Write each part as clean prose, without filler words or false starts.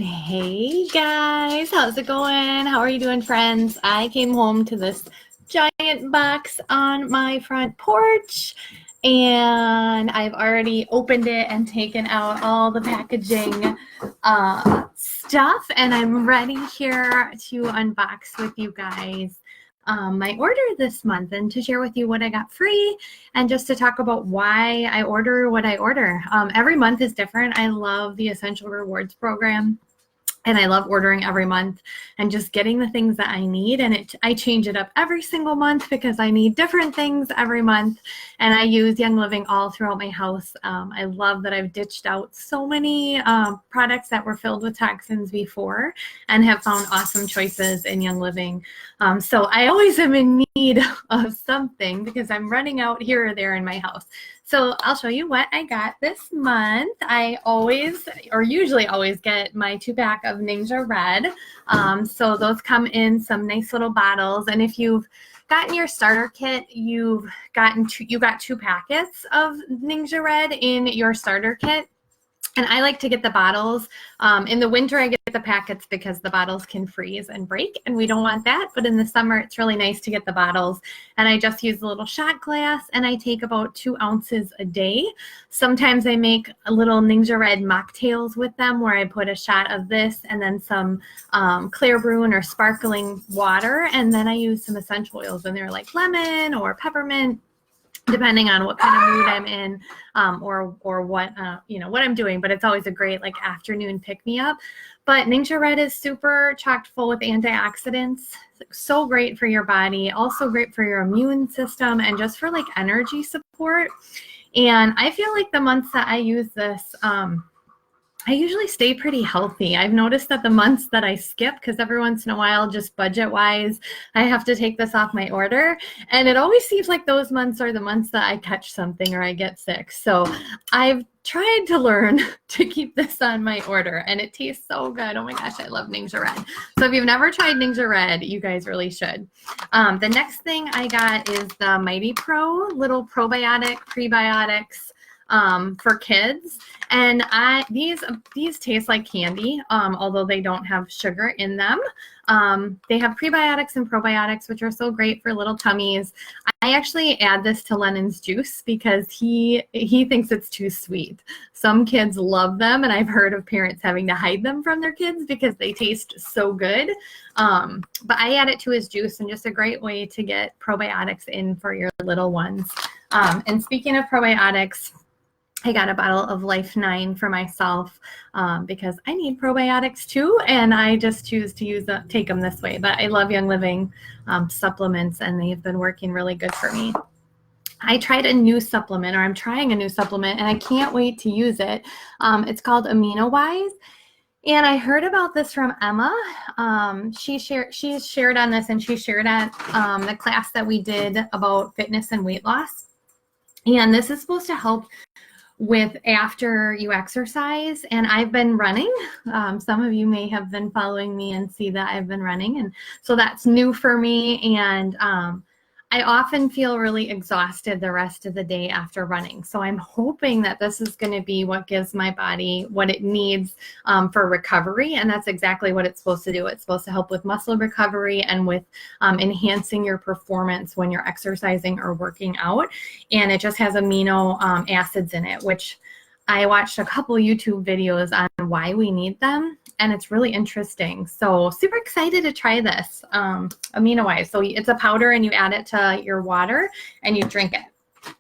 Hey guys, how's it going? How are you doing, friends? I came home to this giant box on my front porch and I've already opened it and taken out all the packaging stuff, and I'm ready here to unbox with you guys my order this month and to share with you what I got free and just to talk about why I order what I order. Every month is different. I love the Essential Rewards program. And I love ordering every month and just getting the things that I need. And I change it up every single month because I need different things every month. And I use Young Living all throughout my house. I love that I've ditched out so many products that were filled with toxins before and have found awesome choices in Young Living. So I always am in need of something because I'm running out here or there in my house. So I'll show you what I got this month. I usually always get my 2-pack of Ningxia Red. So those come in some nice little bottles. And if you've gotten your starter kit, you got 2 packets of Ningxia Red in your starter kit. And I like to get the bottles. In the winter, I get the packets because the bottles can freeze and break, and we don't want that. But in the summer, it's really nice to get the bottles. And I just use a little shot glass, and I take about 2 ounces a day. Sometimes I make a little Ningxia Red mocktails with them where I put a shot of this and then some Claire Brune or sparkling water. And then I use some essential oils in there like lemon or peppermint, depending on what kind of mood I'm in, or what what I'm doing. But it's always a great like afternoon pick me up. But Ningxia Red is super chocked full with antioxidants. So great for your body, also great for your immune system and just for like energy support. And I feel like the months that I use this, I usually stay pretty healthy. I've noticed that the months that I skip, because every once in a while, just budget-wise, I have to take this off my order. And it always seems like those months are the months that I catch something or I get sick. So I've tried to learn to keep this on my order, and it tastes so good. Oh my gosh, I love Ningxia Red. So if you've never tried Ningxia Red, you guys really should. The next thing I got is the Mighty Pro little probiotic prebiotics for kids. And these taste like candy, although they don't have sugar in them. They have prebiotics and probiotics, which are so great for little tummies. I actually add this to Lennon's juice because he thinks it's too sweet. Some kids love them, and I've heard of parents having to hide them from their kids because they taste so good. But I add it to his juice, and just a great way to get probiotics in for your little ones. And speaking of probiotics, I got a bottle of Life 9 for myself because I need probiotics too, and I just choose to take them this way. But I love Young Living supplements, and they've been working really good for me. I tried a new supplement, or I'm trying a new supplement, and I can't wait to use it. It's called AminoWise. And I heard about this from Emma. She's shared on this, and she shared at the class that we did about fitness and weight loss. And this is supposed to help with after you exercise. And I've been running. Some of you may have been following me and see that I've been running. And so that's new for me. And I often feel really exhausted the rest of the day after running. So I'm hoping that this is going to be what gives my body what it needs for recovery. And that's exactly what it's supposed to do. It's supposed to help with muscle recovery and with enhancing your performance when you're exercising or working out. And it just has amino acids in it, which I watched a couple YouTube videos on why we need them, and it's really interesting. So super excited to try this AminoWise. So it's a powder, and you add it to your water and you drink it.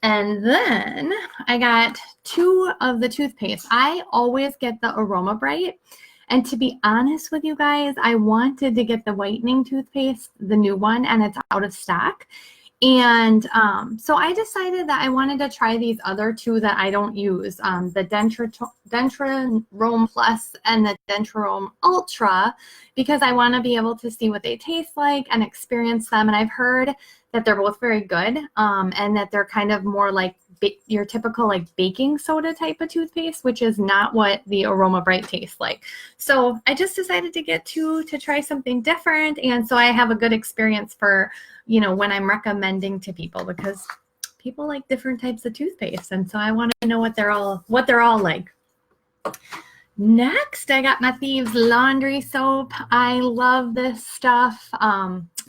And then I got 2 of the toothpaste. I always get the Aroma Bright. And to be honest with you guys, I wanted to get the whitening toothpaste, the new one, and it's out of stock. And so I decided that I wanted to try these other 2 that I don't use, the Dentrarome Plus and the Dentrarome Ultra, because I want to be able to see what they taste like and experience them. And I've heard that they're both very good, and that they're kind of more like your typical like baking soda type of toothpaste, which is not what the Aroma Bright tastes like. So I just decided to get 2 to try something different. And so I have a good experience for, when I'm recommending to people, because people like different types of toothpaste. And so I want to know what they're all like. Next, I got my Thieves laundry soap. I love this stuff.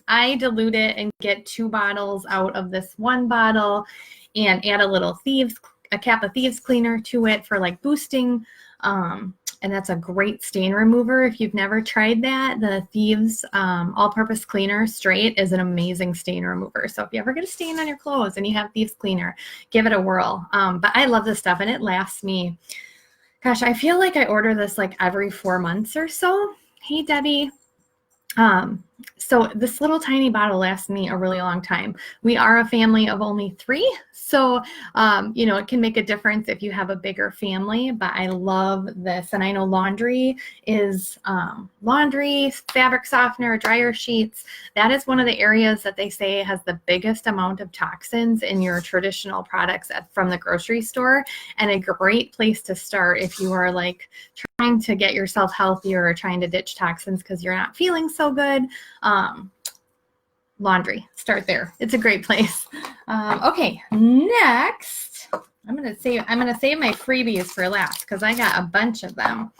I dilute it and get 2 bottles out of this 1 bottle and add a cap of Thieves cleaner to it for like boosting. And that's a great stain remover. If you've never tried that, the Thieves all-purpose cleaner straight is an amazing stain remover. So if you ever get a stain on your clothes and you have Thieves cleaner, give it a whirl. But I love this stuff and it lasts me. Gosh, I feel like I order this like every 4 months or so. Hey, Debbie. So this little tiny bottle lasts me a really long time. We are a family of only 3. So, it can make a difference if you have a bigger family, but I love this. And I know laundry is laundry, fabric softener, dryer sheets. That is one of the areas that they say has the biggest amount of toxins in your traditional products from the grocery store. And a great place to start if you are like trying to get yourself healthier or trying to ditch toxins because you're not feeling so good. Laundry, start there. It's a great place. Okay, next, I'm gonna save my freebies for last because I got a bunch of them.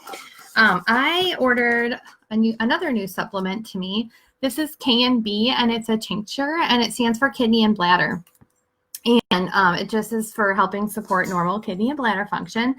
I ordered another new supplement to me. This is K&B and it's a tincture and it stands for kidney and bladder. And it just is for helping support normal kidney and bladder function.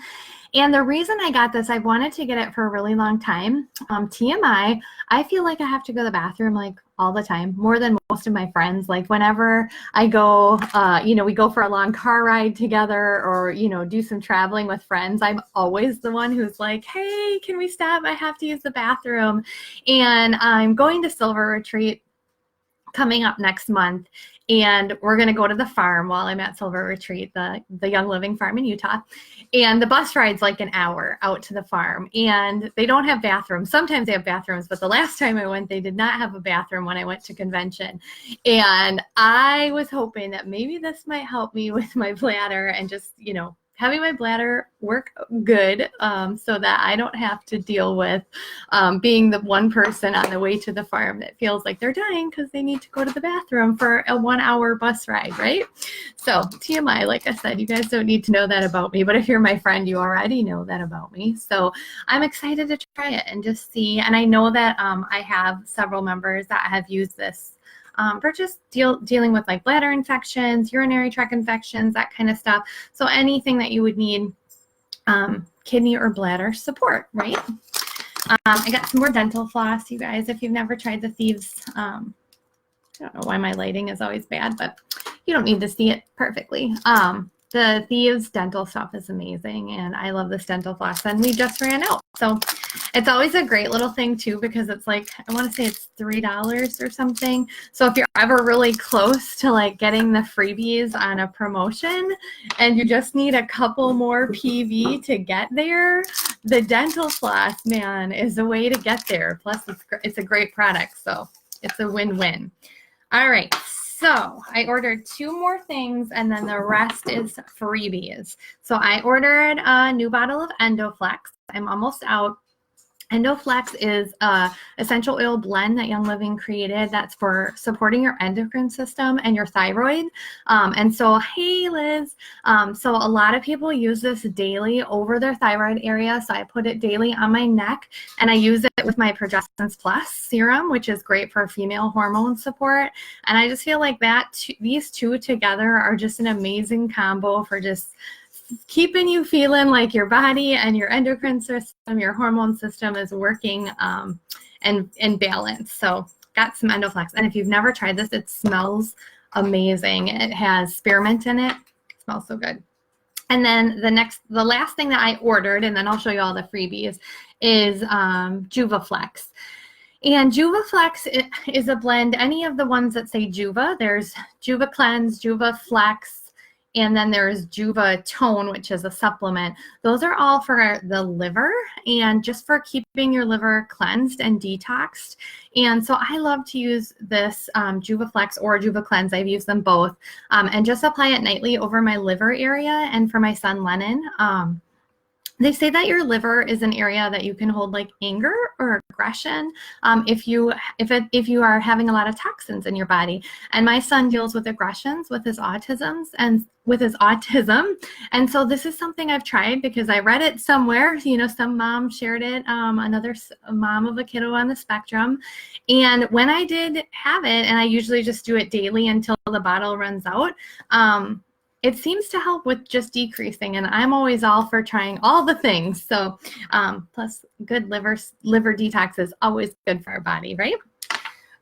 And the reason I got this, I've wanted to get it for a really long time. TMI, I feel like I have to go to the bathroom like all the time, more than most of my friends. Like whenever I go, we go for a long car ride together or, do some traveling with friends, I'm always the one who's like, hey, can we stop? I have to use the bathroom. And I'm going to Silver Retreat coming up next month. And we're going to go to the farm while I'm at Silver Retreat, the Young Living farm in Utah. And the bus ride's like an hour out to the farm. And they don't have bathrooms. Sometimes they have bathrooms, but the last time I went, they did not have a bathroom when I went to convention. And I was hoping that maybe this might help me with my bladder and just, having my bladder work good so that I don't have to deal with being the one person on the way to the farm that feels like they're dying because they need to go to the bathroom for a 1-hour bus ride, right? So TMI, like I said, you guys don't need to know that about me, but if you're my friend, you already know that about me. So I'm excited to try it and just see. And I know that I have several members that have used this for just dealing with like bladder infections, urinary tract infections, that kind of stuff. So anything that you would need kidney or bladder support, right? I got some more dental floss, you guys. If you've never tried the Thieves, I don't know why my lighting is always bad, but you don't need to see it perfectly. The Thieves dental stuff is amazing, and I love this dental floss, and we just ran out. So it's always a great little thing, too, because it's like, I want to say it's $3 or something. So if you're ever really close to, like, getting the freebies on a promotion and you just need a couple more PV to get there, the dental floss, man, is a way to get there. Plus, it's a great product, so it's a win-win. All right. So I ordered 2 more things and then the rest is freebies. So I ordered a new bottle of Endoflex. I'm almost out. Endoflex is a essential oil blend that Young Living created that's for supporting your endocrine system and your thyroid. And so, hey, Liz. So a lot of people use this daily over their thyroid area. So I put it daily on my neck and I use it with my Progestins Plus serum, which is great for female hormone support. And I just feel like these two together are just an amazing combo for just keeping you feeling like your body and your endocrine system, your hormone system is working and balanced. So got some Endoflex. And if you've never tried this, it smells amazing. It has spearmint in it. It smells so good. And then the last thing that I ordered, and then I'll show you all the freebies, is Juvaflex. And Juvaflex is a blend. Any of the ones that say Juva, there's Juva Cleanse, Juvaflex, and then there's Juva Tone, which is a supplement. Those are all for the liver and just for keeping your liver cleansed and detoxed. And so I love to use this Juvaflex or Juva Cleanse. I've used them both and just apply it nightly over my liver area and for my son Lennon. They say that your liver is an area that you can hold like anger or regression if you are having a lot of toxins in your body. And my son deals with aggressions with his autism, and so this is something I've tried because I read it somewhere. You know, some mom shared it, another mom of a kiddo on the spectrum. And when I did have it, and I usually just do it daily until the bottle runs out, it seems to help with just decreasing, and I'm always all for trying all the things. So plus good liver detox is always good for our body, right?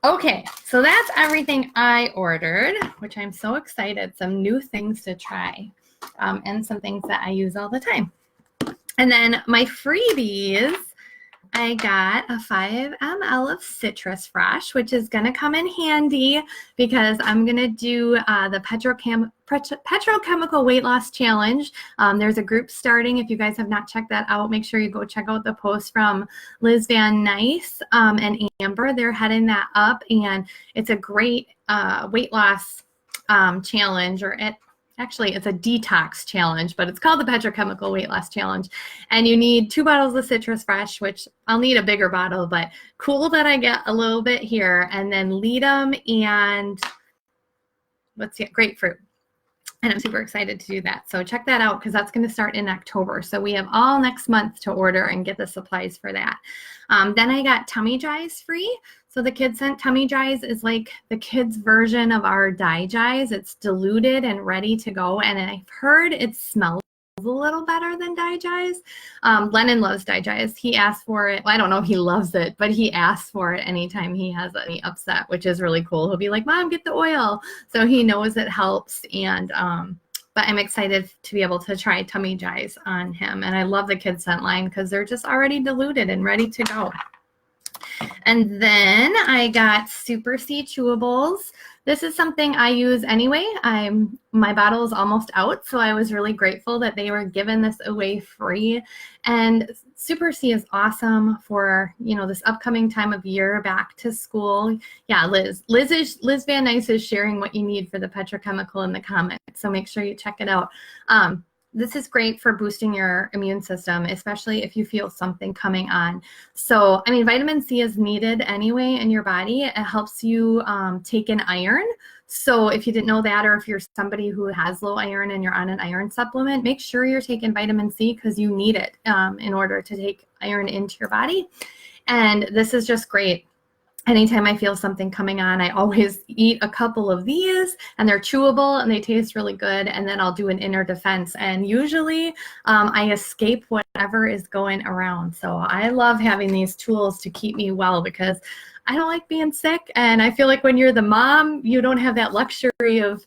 Okay, so that's everything I ordered, which I'm so excited. Some new things to try and some things that I use all the time. And then my freebies, I got a 5 ml of Citrus Fresh, which is going to come in handy because I'm going to do the Petrochemical Weight Loss Challenge. There's a group starting. If you guys have not checked that out, make sure you go check out the post from Liz Van Nice and Amber. They're heading that up, and it's a great weight loss challenge, actually, it's a detox challenge, but it's called the Petrochemical Weight Loss Challenge. And you need 2 bottles of Citrus Fresh, which I'll need a bigger bottle, but cool that I get a little bit here. And then Ledum and grapefruit. And I'm super excited to do that. So check that out because that's going to start in October. So we have all next month to order and get the supplies for that. Then I got Tummy Dries free. So the Kids Scent Tummy Dries is like the kids' version of our DiGize. It's diluted and ready to go. And I've heard it smells a little better than DiGize. Lennon loves DiGize. He asked for it. Well, I don't know if he loves it, but he asks for it anytime he has any upset, which is really cool. He'll be like, Mom, get the oil. So he knows it helps. And but I'm excited to be able to try Tummy Dries on him. And I love the Kids Scent line because they're just already diluted and ready to go. And then I got Super C chewables. This is something I use anyway. My bottle is almost out, so I was really grateful that they were giving this away free. And Super C is awesome for, you know, this upcoming time of year, back to school. Yeah, Liz Van Nice is sharing what you need for the petrochemical in the comments, so make sure you check it out. This is great for boosting your immune system, especially if you feel something coming on. So, I mean, vitamin C is needed anyway in your body. It helps you take in iron. So if you didn't know that, or if you're somebody who has low iron and you're on an iron supplement, make sure you're taking vitamin C because you need it in order to take iron into your body. And this is just great. Anytime I feel something coming on, I always eat a couple of these, and they're chewable and they taste really good. And then I'll do an inner defense. And usually I escape whatever is going around. So I love having these tools to keep me well because I don't like being sick. And I feel like when you're the mom, you don't have that luxury of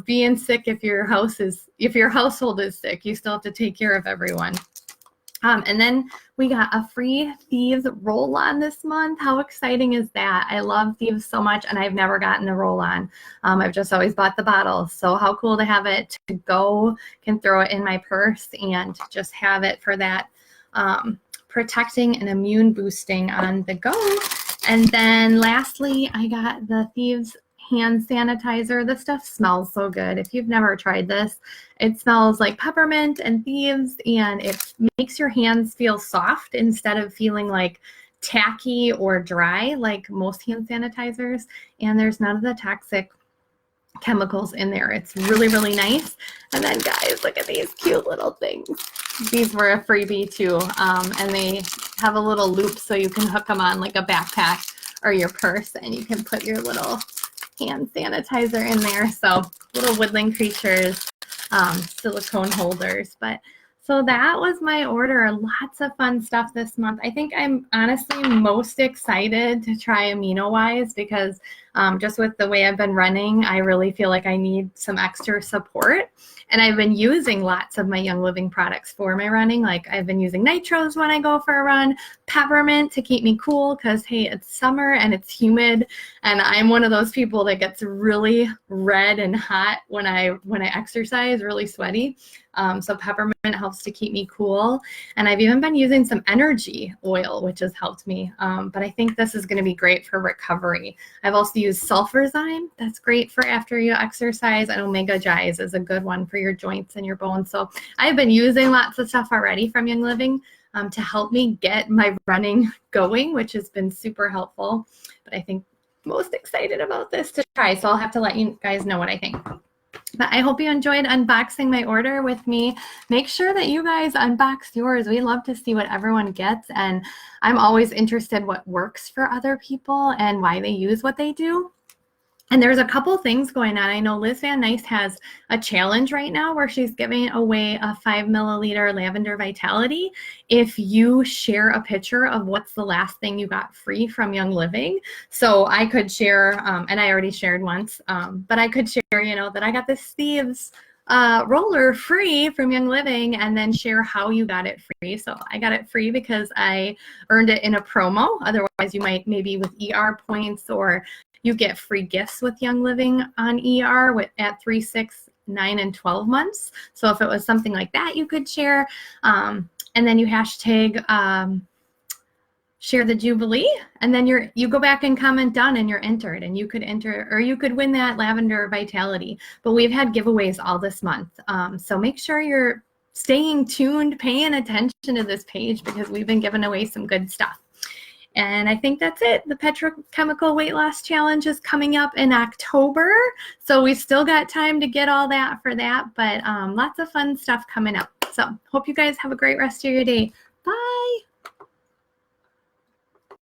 being sick if your household is sick. You still have to take care of everyone. And then we got a free Thieves roll-on this month. How exciting is that? I love Thieves so much, and I've never gotten the roll-on. I've just always bought the bottle. So how cool to have it to go. Can throw it in my purse and just have it for that protecting and immune boosting on the go. And then lastly, I got the Thieves hand sanitizer. This stuff smells so good. If you've never tried this, it smells like peppermint and Thieves, and it makes your hands feel soft instead of feeling like tacky or dry like most hand sanitizers. And there's none of the toxic chemicals in there. It's really, really nice. And then guys, look at these cute little things. These were a freebie too. And they have a little loop so you can hook them on like a backpack or your purse, and you can put your little hand sanitizer in there. So little woodland creatures, silicone holders. But so that was my order. Lots of fun stuff this month. I think I'm honestly most excited to try AminoWise because just with the way I've been running, I really feel like I need some extra support. And I've been using lots of my Young Living products for my running. Like I've been using nitros when I go for a run, peppermint to keep me cool because, hey, it's summer and it's humid. And I'm one of those people that gets really red and hot when I exercise, really sweaty. So peppermint helps to keep me cool. And I've even been using some energy oil, which has helped me. But I think this is going to be great for recovery. I've also used sulfurzyme. That's great for after you exercise. And Omega Gize is a good one for your joints and your bones. So I've been using lots of stuff already from Young Living. to help me get my running going, which has been super helpful. But I think most excited about this to try, so I'll have to let you guys know what I think. But I hope you enjoyed unboxing my order with me. Make sure that you guys unbox yours. We love to see what everyone gets, and I'm always interested what works for other people and why they use what they do. And there's a couple things going on. I know Liz Van Nice has a challenge right now where she's giving away a 5 milliliter Lavender Vitality if you share a picture of what's the last thing you got free from Young Living. So I could share, and I already shared once, but I could share, you know, that I got this Thieves roller free from Young Living, and then share how you got it free. So I got it free because I earned it in a promo. Otherwise, you might maybe with ER points, or you get free gifts with Young Living on ER at 3, 6, 9, and 12 months. So if it was something like that, you could share. And then you hashtag share the Jubilee, and then you go back and comment done, and you're entered, and you could enter, or you could win that Lavender Vitality. But we've had giveaways all this month. So make sure you're staying tuned, paying attention to this page, because we've been giving away some good stuff. And I think that's it. The Petrochemical Weight Loss Challenge is coming up in October. So we still got time to get all that for that, but lots of fun stuff coming up. So hope you guys have a great rest of your day.